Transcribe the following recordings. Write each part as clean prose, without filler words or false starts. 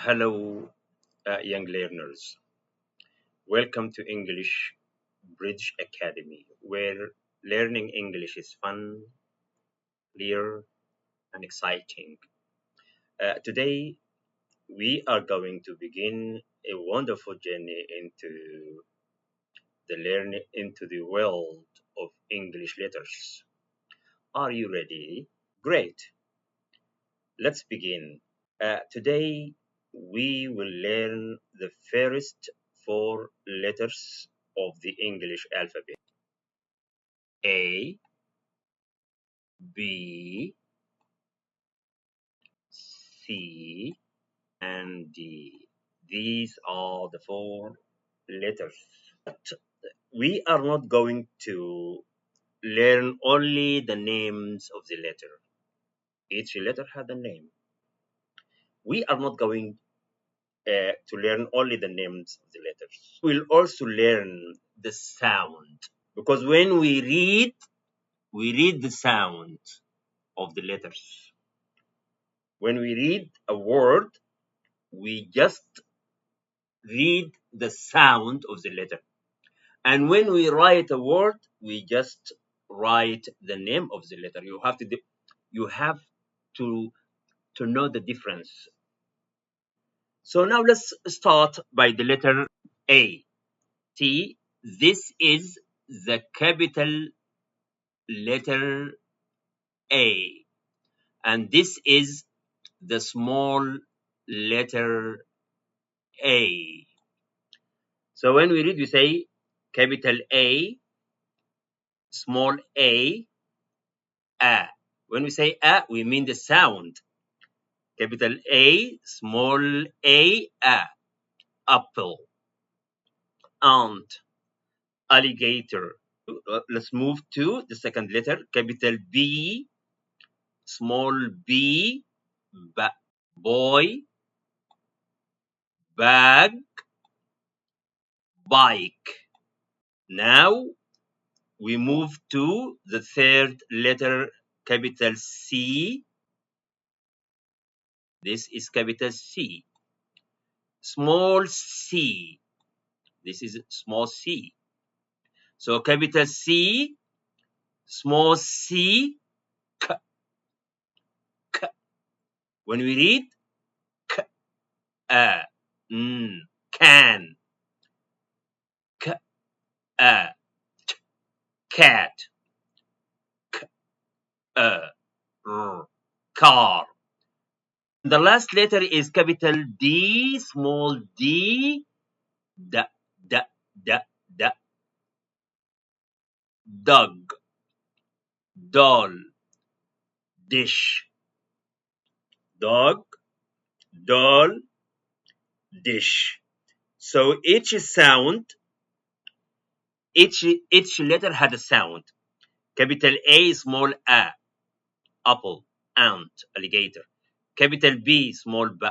Hello, young learners. Welcome to English Bridge Academy, where learning English is fun, clear, and exciting. Today, we are going to begin a wonderful journey into the world of English letters. Are you ready? Great. Let's begin. Today, we will learn the first four letters of the English alphabet: A, B, C, and D. These are the four letters. But we are not going to learn only the names of the letter. Each letter has a name. We are not going to learn only the names of the letters. We'll also learn the sound, because when we read the sound of the letters. When we read a word, we just read the sound of the letter. And when we write a word, we just write the name of the letter. You have to know the difference. So now let's start by the letter A. See, this is the capital letter A, and this is the small letter A. So when we read, we say capital A, small a, a. When we say a, we mean the sound. Capital A, small a, apple, ant, alligator. Let's move to the second letter, capital B, small b, boy, bag, bike. Now we move to the third letter, capital C. This is capital C. Small c. This is small c. So capital C, small c, k, k. When we read k, can, k, cat, k, car. The last letter is capital D, small d, d, d, d, d. Dog, doll, dish. Dog, doll, dish. So each letter had a sound. Capital A, small a, apple, ant, alligator. Capital B, small b,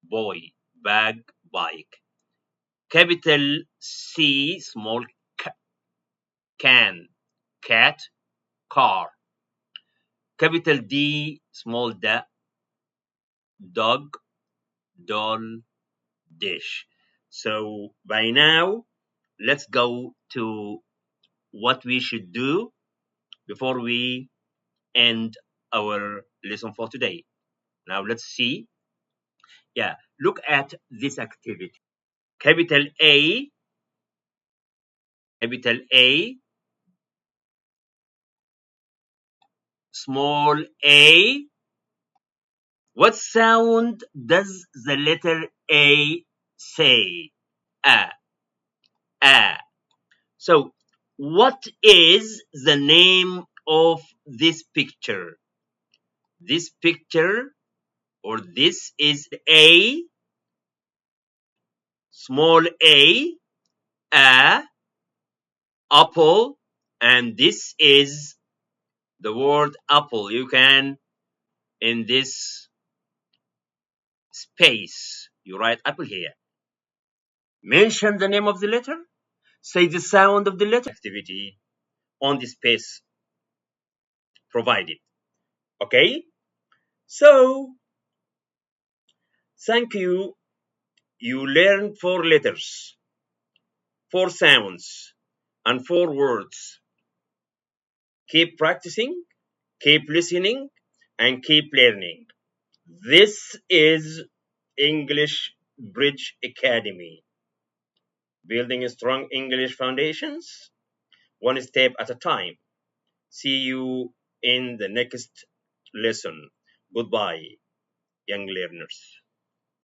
boy, bag, bike. Capital C, small c, can, cat, car. Capital D, small d, dog, doll, dish. So by now, let's go to what we should do before we end our lesson for today. Now let's see. Yeah, look at this activity. Capital A, capital A, small a. What sound does the letter A say? A, a. So, what is the name of this picture? This picture, or this is A, small a, apple, and this is the word apple. You can, in this space, you write apple here. Mention the name of the letter, say the sound of the letter. Activity on the space provided. Okay? So, Thank you. You learned four letters, four sounds, and four words. Keep practicing, keep listening, and keep learning. This is English Bridge Academy, building strong English foundations, one step at a time. See you in the next lesson. Goodbye, young learners.